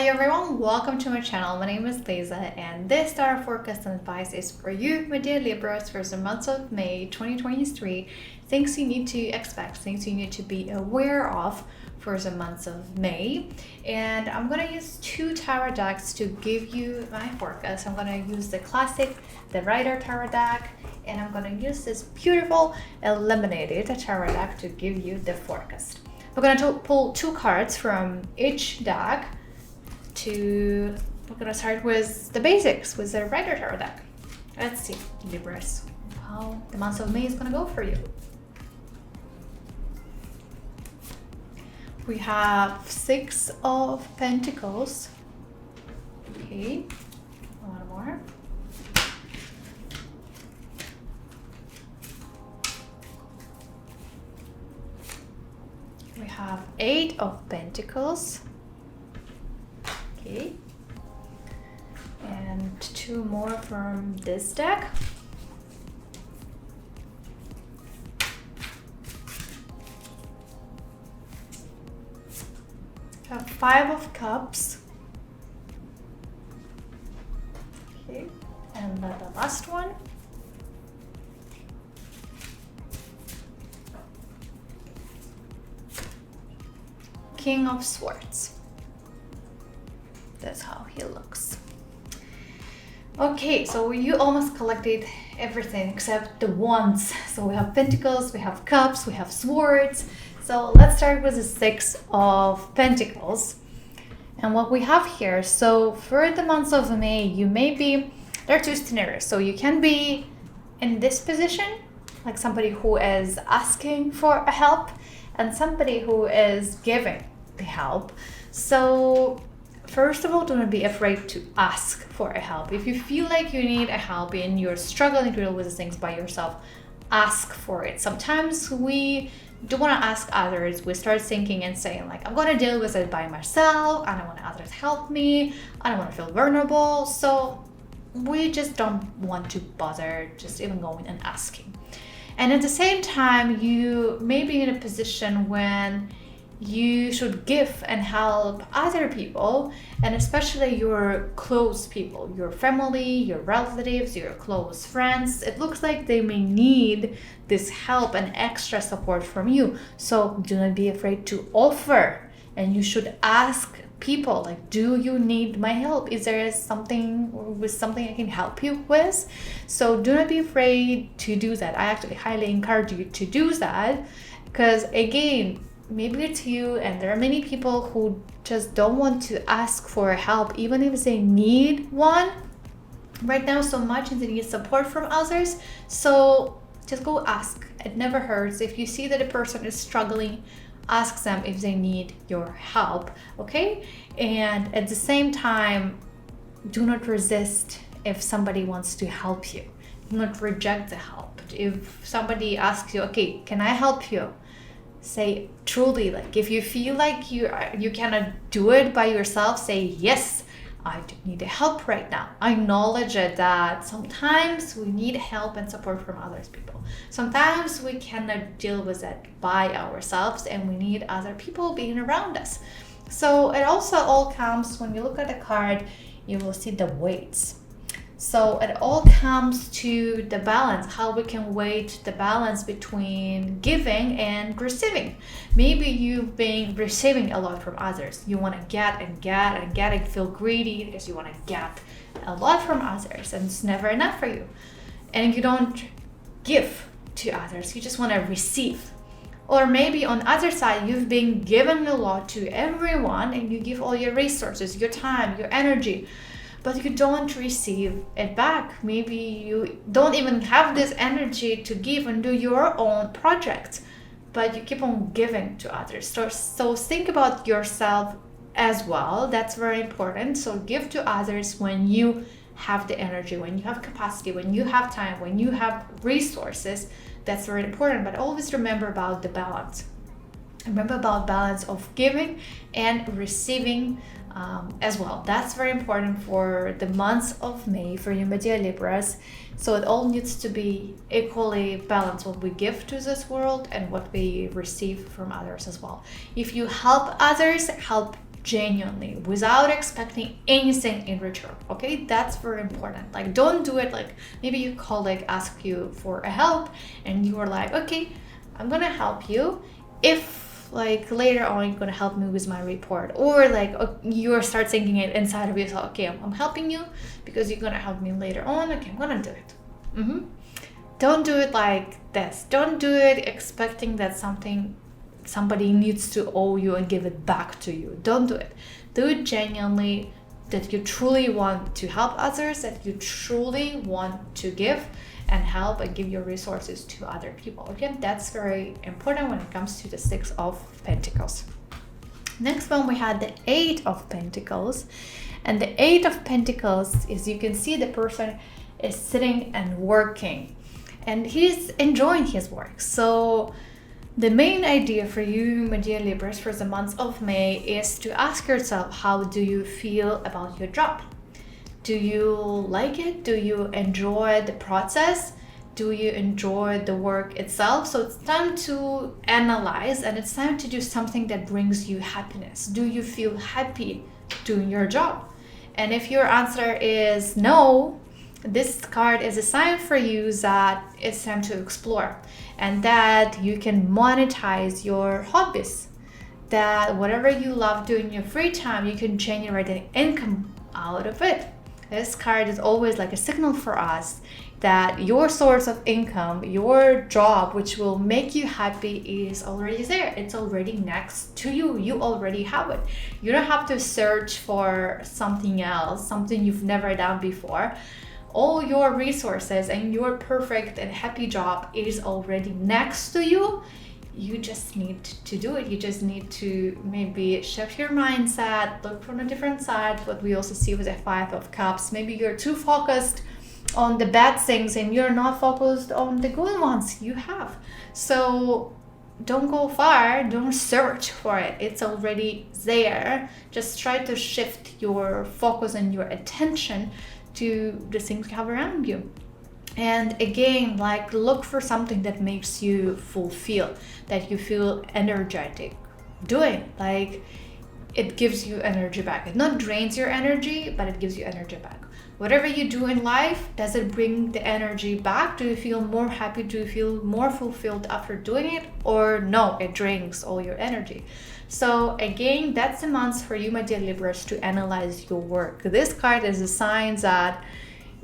Hi everyone, welcome to my channel. My name is Liza and this star forecast and advice is for you, my dear Libras, for the month of May 2023. Things you need to expect, things you need to be aware of for the month of May. And I'm going to use two tarot decks to give you my forecast. I'm going to use the classic, the Rider tarot deck, and I'm going to use this beautiful illuminated tarot deck to give you the forecast. We're going to pull two cards from each deck. We're gonna start with the basics with the Rider tarot deck. Let's see, Libras, how the month of May is gonna go for you. We have Six of Pentacles. Okay, one more. We have Eight of Pentacles. Okay, and two more from this deck. We have Five of Cups. Okay, and the last one. King of Swords. That's how he looks. Okay, so you almost collected everything except the wands. So we have pentacles, we have cups, we have swords. So let's start with the Six of Pentacles. And what we have here, so for the month of May, you may be, there are two scenarios. So you can be in this position, like somebody who is asking for a help and somebody who is giving the help. So first of all, do not be afraid to ask for a help. If you feel like you need a help and you're struggling to deal with things by yourself, ask for it. Sometimes we don't want to ask others. We start thinking and saying like, I'm going to deal with it by myself. I don't want others to help me. I don't want to feel vulnerable. So we just don't want to bother just even going and asking. And at the same time, you may be in a position when you should give and help other people, and especially your close people, your family, your relatives, your close friends. It looks like they may need this help and extra support from you. So do not be afraid to offer, and you should ask people like, do you need my help? Is there something I can help you with? So do not be afraid to do that. I actually highly encourage you to do that, because again, maybe it's you and there are many people who just don't want to ask for help even if they need one right now so much and they need support from others. So just go ask. It never hurts. If you see that a person is struggling, ask them if they need your help, okay? And at the same time, do not resist if somebody wants to help you. Do not reject the help. If somebody asks you, okay, can I help you? Say truly, like if you feel like you cannot do it by yourself, say yes, I do need help right now. Acknowledge it that sometimes we need help and support from other people. Sometimes we cannot deal with it by ourselves and we need other people being around us. So it also all comes, when you look at the card, you will see the weights. So it all comes to the balance, how we can weight the balance between giving and receiving. Maybe you've been receiving a lot from others. You want to get and get and get and feel greedy because you want to get a lot from others and it's never enough for you. And you don't give to others, you just want to receive. Or maybe on the other side, you've been given a lot to everyone and you give all your resources, your time, your energy, but you don't receive it back. Maybe you don't even have this energy to give and do your own projects, but you keep on giving to others. So think about yourself as well. That's very important. So give to others when you have the energy, when you have capacity, when you have time, when you have resources. That's very important. But always remember about the balance. Remember about balance of giving and receiving as well. That's very important for the month of May for you, my dear Libras. So it all needs to be equally balanced, what we give to this world and what we receive from others as well. If you help others, help genuinely without expecting anything in return. Okay, that's very important. Like, don't do it like maybe your colleague asks you for a help and you are like, okay, I'm gonna help you if like later on you're gonna help me with my report, or like you start thinking it inside of yourself, okay, I'm helping you because you're gonna help me later on, okay, I'm gonna do it. Don't do it like this. Don't do it expecting that somebody needs to owe you and give it back to you. Don't do it. Do it genuinely, that you truly want to help others, that you truly want to give and help and give your resources to other people. Okay, that's very important when it comes to the 6 of Pentacles. Next one, we had the 8 of Pentacles. And the 8 of Pentacles is, you can see the person is sitting and working and he's enjoying his work. So the main idea for you, my dear Libras, for the month of May is to ask yourself, how do you feel about your job? Do you like it? Do you enjoy the process? Do you enjoy the work itself? So it's time to analyze and it's time to do something that brings you happiness. Do you feel happy doing your job? And if your answer is no, this card is a sign for you that it's time to explore and that you can monetize your hobbies. That whatever you love doing in your free time, you can generate an income out of it. This card is always like a signal for us that your source of income, your job, which will make you happy, is already there. It's already next to you. You already have it. You don't have to search for something else, something you've never done before. All your resources and your perfect and happy job is already next to you. You just need to do it. You just need to maybe shift your mindset, look from a different side. What we also see with the 5 of Cups, maybe you're too focused on the bad things and you're not focused on the good ones you have. So don't go far, don't search for it. It's already there. Just try to shift your focus and your attention to the things you have around you. And again, like, look for something that makes you fulfill, that you feel energetic doing. Like, it gives you energy back. It not drains your energy, but it gives you energy back. Whatever you do in life, does it bring the energy back? Do you feel more happy? Do you feel more fulfilled after doing it? Or no, it drains all your energy. So again, that's the month for you, my dear Libras, to analyze your work. This card is a sign that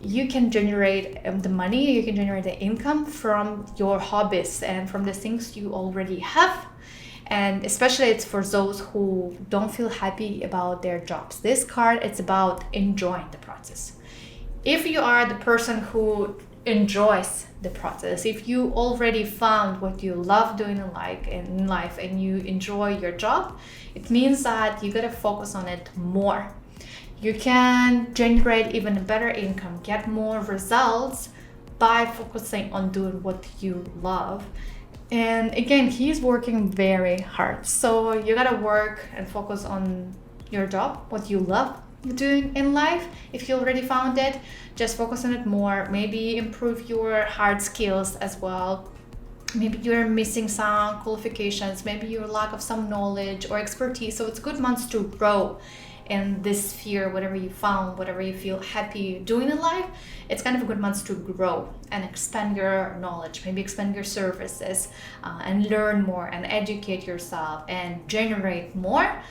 you can generate the money, you can generate the income from your hobbies and from the things you already have. And especially it's for those who don't feel happy about their jobs. This card, it's about enjoying the process. If you are the person who enjoys the process, if you already found what you love doing in life and you enjoy your job, it means that you gotta focus on it more. You can generate even a better income, get more results by focusing on doing what you love. And again, he's working very hard. So you gotta work and focus on your job, what you love doing in life. If you already found it, just focus on it more. Maybe improve your hard skills as well. Maybe you're missing some qualifications, maybe your lack of some knowledge or expertise. So it's good months to grow in this sphere, whatever you found, whatever you feel happy doing in life. It's kind of a good month to grow and expand your knowledge, maybe expand your services and learn more and educate yourself and generate more.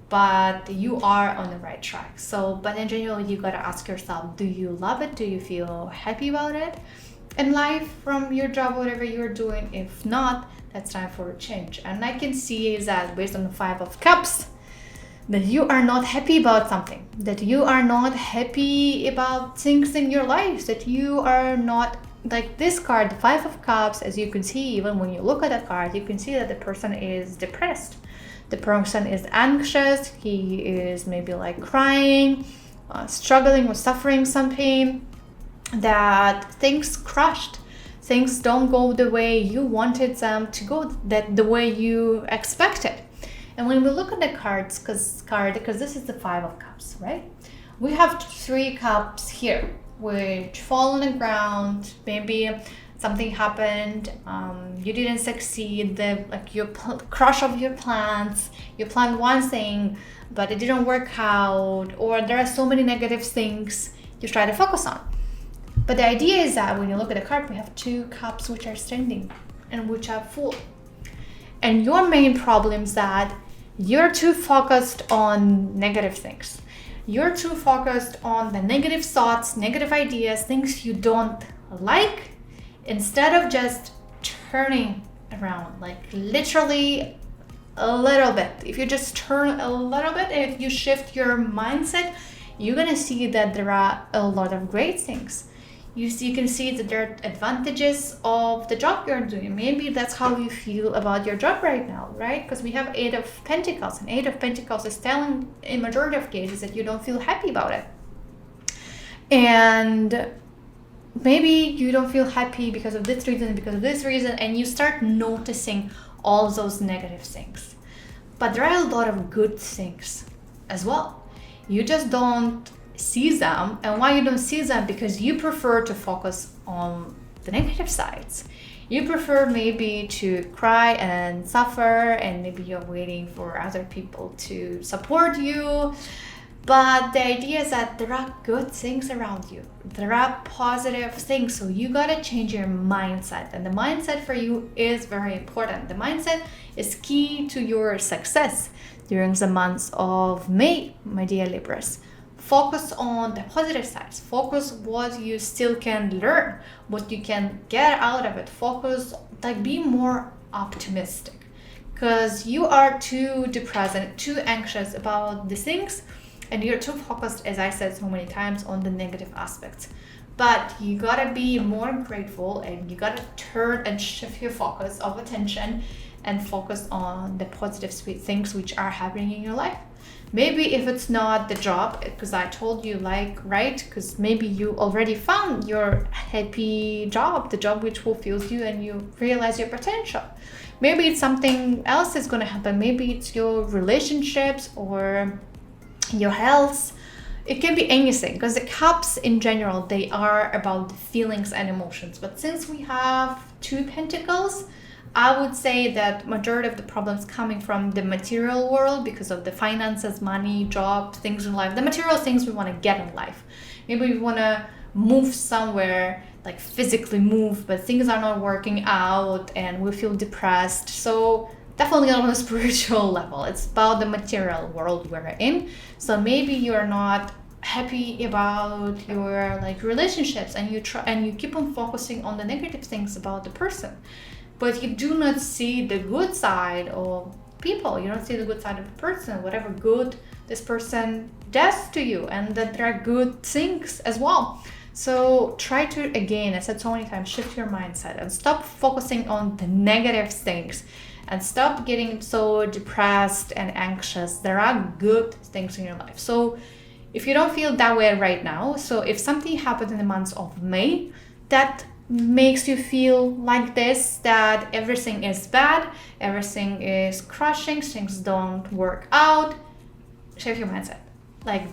But you are on the right track. So, but in general, you gotta ask yourself, do you love it? Do you feel happy about it in life from your job, whatever you're doing? If not, that's time for a change. And I can see that based on the 5 of Cups, that you are not happy about something, that you are not happy about things in your life, that you are not, like this card, the 5 of Cups, as you can see, even when you look at the card, you can see that the person is depressed. The person is anxious, he is maybe like crying, struggling with suffering some pain, that things crushed, things don't go the way you wanted them to go, that the way you expected. And when we look at the cards, because this is the 5 of Cups, right? We have 3 cups here, which fall on the ground. Maybe something happened, you didn't succeed, crush of your plans, you planned one thing but it didn't work out, or there are so many negative things you try to focus on. But the idea is that when you look at the card, we have 2 cups which are standing and which are full. And your main problem is that you're too focused on negative things. You're too focused on the negative thoughts, negative ideas, things you don't like, instead of just turning around, like literally a little bit. If you just turn a little bit, if you shift your mindset, you're gonna see that there are a lot of great things. You can see that there are advantages of the job you're doing. Maybe that's how you feel about your job right now, right? Because we have 8 of Pentacles, and 8 of Pentacles is telling in majority of cases that you don't feel happy about it. And maybe you don't feel happy because of this reason, and you start noticing all those negative things. But there are a lot of good things as well. You just don't see them. And why you don't see them? Because you prefer to focus on the negative sides. You prefer maybe to cry and suffer, and maybe you're waiting for other people to support you. But the idea is that there are good things around you. There are positive things. So you gotta change your mindset. And the mindset for you is very important. The mindset is key to your success during the months of May, my dear Libras. Focus on the positive sides. Focus what you still can learn, what you can get out of it. Focus, be more optimistic, because you are too depressed and too anxious about the things, and you're too focused, as I said so many times, on the negative aspects. But you gotta be more grateful, and you gotta turn and shift your focus of attention and focus on the positive, sweet things which are happening in your life. Maybe if it's not the job, because I told you, right? Because maybe you already found your happy job, the job which fulfills you, and you realize your potential. Maybe it's something else that's going to happen. Maybe it's your relationships or your health. It can be anything, because the cups in general, they are about the feelings and emotions. But since we have 2 pentacles, I would say that majority of the problems coming from the material world, because of the finances, money, job, things in life, the material things we want to get in life. Maybe we want to move somewhere, like physically move, but things are not working out and we feel depressed. So definitely on a spiritual level, it's about the material world we're in. So maybe you're not happy about your relationships, and you keep on focusing on the negative things about the person. But you do not see the good side of people. You don't see the good side of the person, whatever good this person does to you, and that there are good things as well. So try to, again, I said so many times, shift your mindset and stop focusing on the negative things and stop getting so depressed and anxious. There are good things in your life. So if you don't feel that way right now, so if something happened in the months of May that makes you feel like this, that everything is bad, everything is crushing, things don't work out, shift your mindset.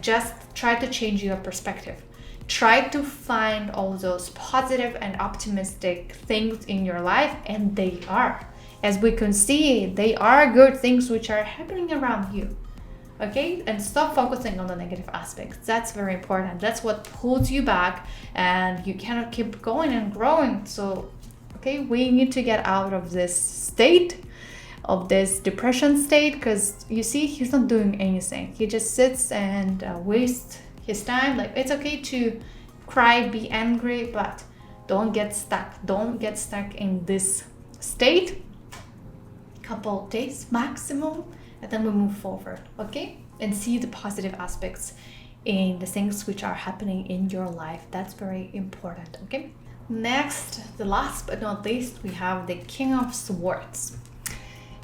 Just try to change your perspective. Try to find all those positive and optimistic things in your life, and they are. As we can see, they are good things which are happening around you. Okay, and stop focusing on the negative aspects. That's very important. That's what pulls you back, and you cannot keep going and growing. So, okay, we need to get out of this state, of this depression state, because you see, he's not doing anything. He just sits and wastes his time. It's okay to cry, be angry, but don't get stuck. Don't get stuck in this state. Couple days maximum, and then we move forward, okay? And see the positive aspects in the things which are happening in your life. That's very important, okay? Next, the last but not least, we have the King of Swords.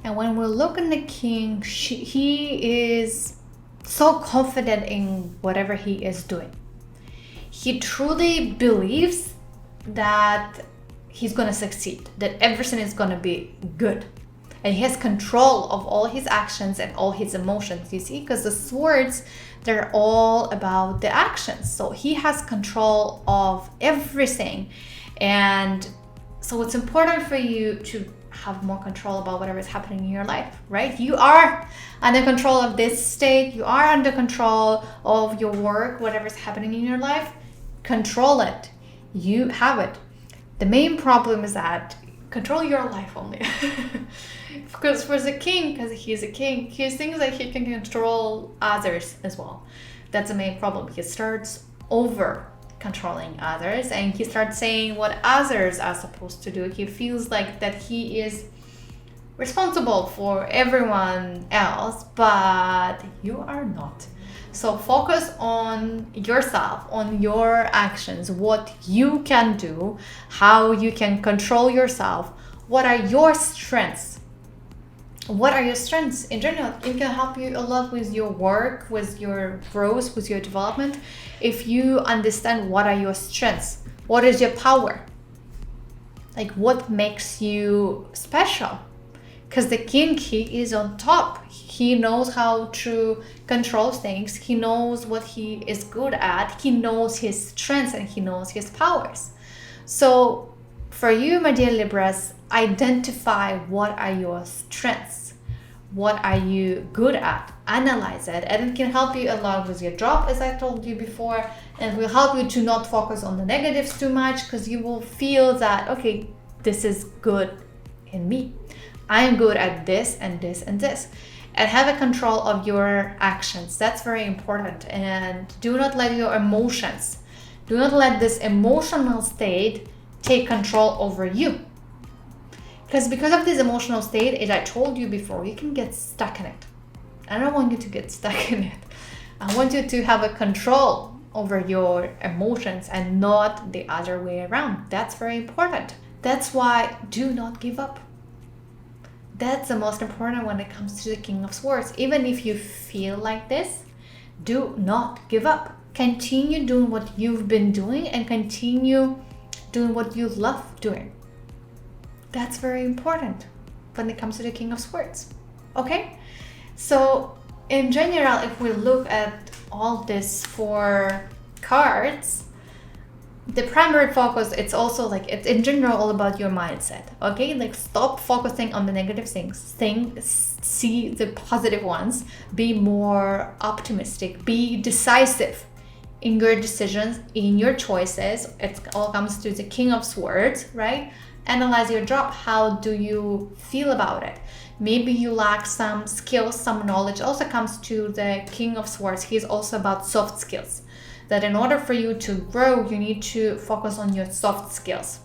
And when we look at the King, he is so confident in whatever he is doing. He truly believes that he's gonna succeed, that everything is gonna be good. And he has control of all his actions and all his emotions, you see, because the swords, they're all about the actions. So he has control of everything. And So it's important for you to have more control about whatever is happening in your life, right? You are under control of this state. You are under control of your work, whatever is happening in your life. Control it. You have it. The main problem is that control your life only. Because for the king, because he's a king, he thinks that he can control others as well. That's the main problem. He starts over controlling others and he starts saying what others are supposed to do. He feels like that he is responsible for everyone else, but you are not. So focus on yourself, on your actions, what you can do, how you can control yourself, what are your strengths. What are your strengths in general? It can help you a lot with your work, with your growth, with your development. If you understand what are your strengths, what is your power, like what makes you special. Because the king, he is on top. He knows how to control things. He knows what he is good at. He knows his strengths and he knows his powers. So for you, my dear Libras, identify what are your strengths. What are you good at? Analyze it, and it can help you a lot with your job, as I told you before, and will help you to not focus on the negatives too much, because you will feel that, okay, this is good in me. I am good at this and this and this. And have a control of your actions. That's very important. And do not let your emotions, do not let this emotional state take control over you. Because of this emotional state, as I told you before, you can get stuck in it. I don't want you to get stuck in it. I want you to have a control over your emotions and not the other way around. That's very important. That's why do not give up. That's the most important when it comes to the King of Swords. Even if you feel like this, do not give up. Continue doing what you've been doing and continue doing what you love doing. That's very important when it comes to the King of Swords. Okay? So in general, if we look at all this 4 cards, the primary focus, it's also like, it's in general all about your mindset. Okay? Like stop focusing on the negative things. See the positive ones. Be more optimistic. Be decisive in your decisions, in your choices. It all comes to the King of Swords, right? Analyze your job. How do you feel about it? Maybe you lack some skills, some knowledge. Also comes to the King of Swords. He's also about soft skills. That in order for you to grow, you need to focus on your soft skills.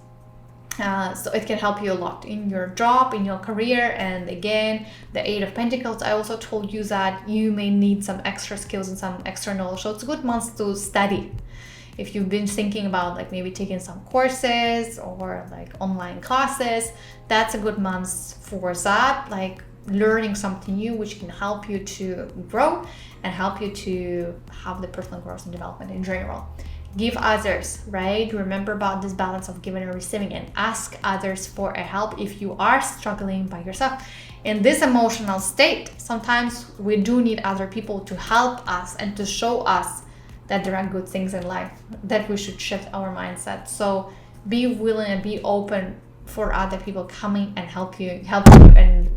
So it can help you a lot in your job, in your career. And again, the 8 of Pentacles, I also told you that you may need some extra skills and some extra knowledge. So it's a good month to study. If you've been thinking about like maybe taking some courses or like online classes, that's a good month for that, like learning something new which can help you to grow and help you to have the personal growth and development in general. Give others, right? Remember about this balance of giving and receiving, and ask others for a help if you are struggling by yourself. In this emotional state, sometimes we do need other people to help us and to show us that there are good things in life, that we should shift our mindset. So be willing and be open for other people coming and help you and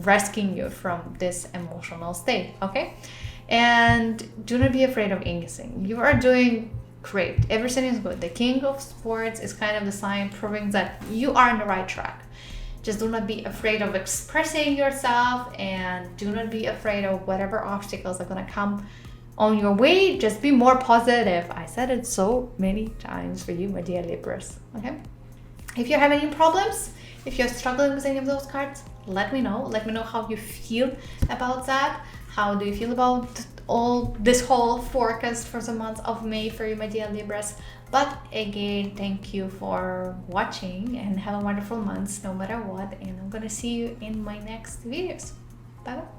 rescuing you from this emotional state, okay? And do not be afraid of anything. You are doing great. Everything is good. The King of Swords is kind of the sign proving that you are on the right track. Just do not be afraid of expressing yourself, and do not be afraid of whatever obstacles are going to come on your way. Just be more positive. I said it so many times for you, my dear Libras. Okay? If you have any problems, if you're struggling with any of those cards, let me know. Let me know how you feel about that. How do you feel about all this whole forecast for the month of May for you, my dear Libras? But again, thank you for watching and have a wonderful month no matter what. And I'm gonna see you in my next videos. Bye bye.